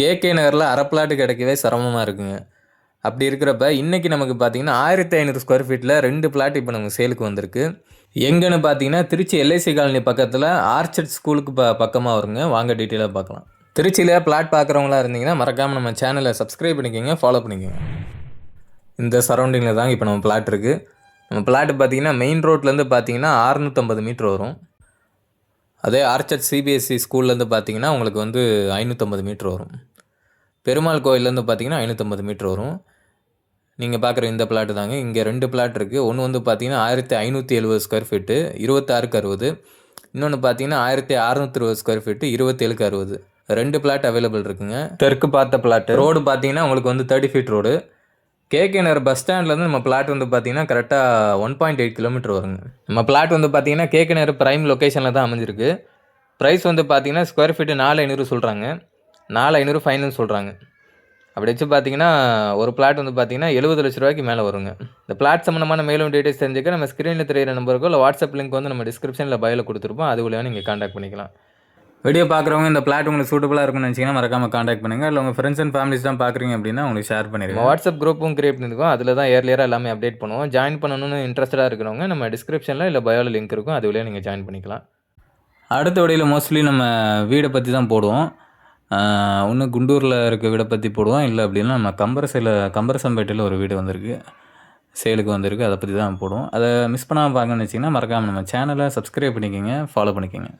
KK நகரில் அரை plot கிடைக்கவே சிரமமாக இருக்குங்க. அப்படி இருக்கிறப்ப இன்றைக்கி நமக்கு பார்த்தீங்கன்னா 1500 ஸ்கொயர் ஃபீட்டில் 2 பிளாட் இப்போ நமக்கு சேலுக்கு வந்திருக்கு. எங்கன்னு பார்த்தீங்கன்னா திருச்சி எல்ஐசி காலனி பக்கத்தில் ஆர்ச்சர்ட் ஸ்கூலுக்கு பக்கமாக வருங்க. வாங்க டீட்டெயிலாக பார்க்கலாம். திருச்சியில் பிளாட் பார்க்குறவங்களா இருந்தீங்கன்னா மறக்காமல் நம்ம சேனலை சப்ஸ்கிரைப் பண்ணிக்கோங்க, ஃபாலோ பண்ணிக்கோங்க. இந்த சரௌண்டிங்கில் தாங்க இப்போ நம்ம பிளாட் இருக்குது. நம்ம பிளாட்டு பார்த்தீங்கன்னா மெயின் ரோட்லேருந்து பார்த்தீங்கன்னா 650 மீட்டர் வரும். அதே ஆர்ச்சர்ட் சிபிஎஸ்சி ஸ்கூல்லேருந்து பார்த்தீங்கன்னா உங்களுக்கு வந்து 550 மீட்டர் வரும். பெருமாள் கோயிலேருந்து பார்த்தீங்கன்னா 550 மீட்டர் வரும். நீங்கள் பார்க்குற இந்த பிளாட்டு தாங்க. இங்கே 2 பிளாட் இருக்குது. ஒன்று வந்து பார்த்தீங்கன்னா 1570 ஸ்கொயர் ஃபீட்டு 26க்கு 60. இன்னொன்று பார்த்தீங்கன்னா 1620 ஸ்கொயர் ஃபீட்டு 27க்கு 60. 2 பிளாட் அவைலபிள் இருக்குங்க. தெற்கு பார்த்த பிளாட்டு. ரோடு பார்த்தீங்கன்னா உங்களுக்கு வந்து 30 ஃபீட் ரோடு. கேகே நகர் பஸ் ஸ்டாண்ட்லேருந்து நம்ம பிளாட் வந்து பார்த்தீங்கன்னா கரெக்டாக 1.8 கிலோமீட்டர் வருங்க. நம்ம பிளாட் வந்து பார்த்தீங்கன்னா கேகே நகர் ப்ரைம் லொக்கேஷனில் தான் அமைஞ்சிருக்கு. ப்ரைஸ் வந்து பார்த்தீங்கன்னா ஸ்கொயர் ஃபீட்டு 4500 சொல்கிறாங்க. 4500 ஃபைனல் சொல்கிறாங்க. அப்படி வச்சு பார்த்தீங்கன்னா ஒரு பிளாட் வந்து பார்த்தீங்கன்னா 70 லட்ச ரூபாய்க்கு மேலே வருங்க. இந்த பிளாட் சம்மந்தமான மேலும் டீட்டெயில்ஸ் தெரிஞ்சுக்க நம்ம ஸ்க்ரீனில் தெரியிற நம்பருக்கோ இல்லை வாட்ஸ்அப் லிங்க் வந்து நம்ம டிஸ்கிரிப்ஷனில் பயோவில் கொடுத்துருப்போம். அது வழியாக நீங்கள் காண்டாக்ட் பண்ணிக்கலாம். வீடியோ பார்க்குறவங்க இந்த பிளாட் உங்களுக்கு சூட்டபுளாக இருக்கும்னு நினச்சிங்கன்னா மறக்காமல் காண்டாக்ட் பண்ணுங்கள். இல்லை உங்கள் ஃப்ரெண்ட்ஸ் அண்ட் ஃபேமிலிஸ் தான் பார்க்குறீங்க அப்படின்னா உங்களுக்கு ஷேர் பண்ணிடுங்க. வாட்ஸ்அப் குரூப்பும் கிரியேட் பண்ணியிருக்கோம். அதில் தான் ஏர்லியராக எல்லாமே அப்டேட் பண்ணுவோம். ஜாயின் பண்ணணும்னு இன்ட்ரெஸ்ட்டாக இருக்கிறவங்க நம்ம டிஸ்கிரிப்ஷனில் இல்லை பயோவில் லிங்க் இருக்கும். அது வழியாக நீங்கள் ஜாயின் பண்ணிக்கலாம். அடுத்த வீடியோவில் மோஸ்ட்லி நம்ம வீடை பற்றி தான் போடுவோம். ஒன்று குண்டூரில் இருக்க வீடை பற்றி போடுவோம். இல்லை அப்படின்னா நம்ம கம்பரசம்பேட்டையில் ஒரு வீடு வந்திருக்கு, சேலுக்கு வந்திருக்கு. அதை பற்றி தான் போடுவோம். அதை மிஸ் பண்ணாமல் பார்க்கணும்னு வச்சிங்கன்னா மறக்காமல் நம்ம சேனலை சப்ஸ்கிரைப் பண்ணிக்கோங்க, ஃபாலோ பண்ணிக்கோங்க.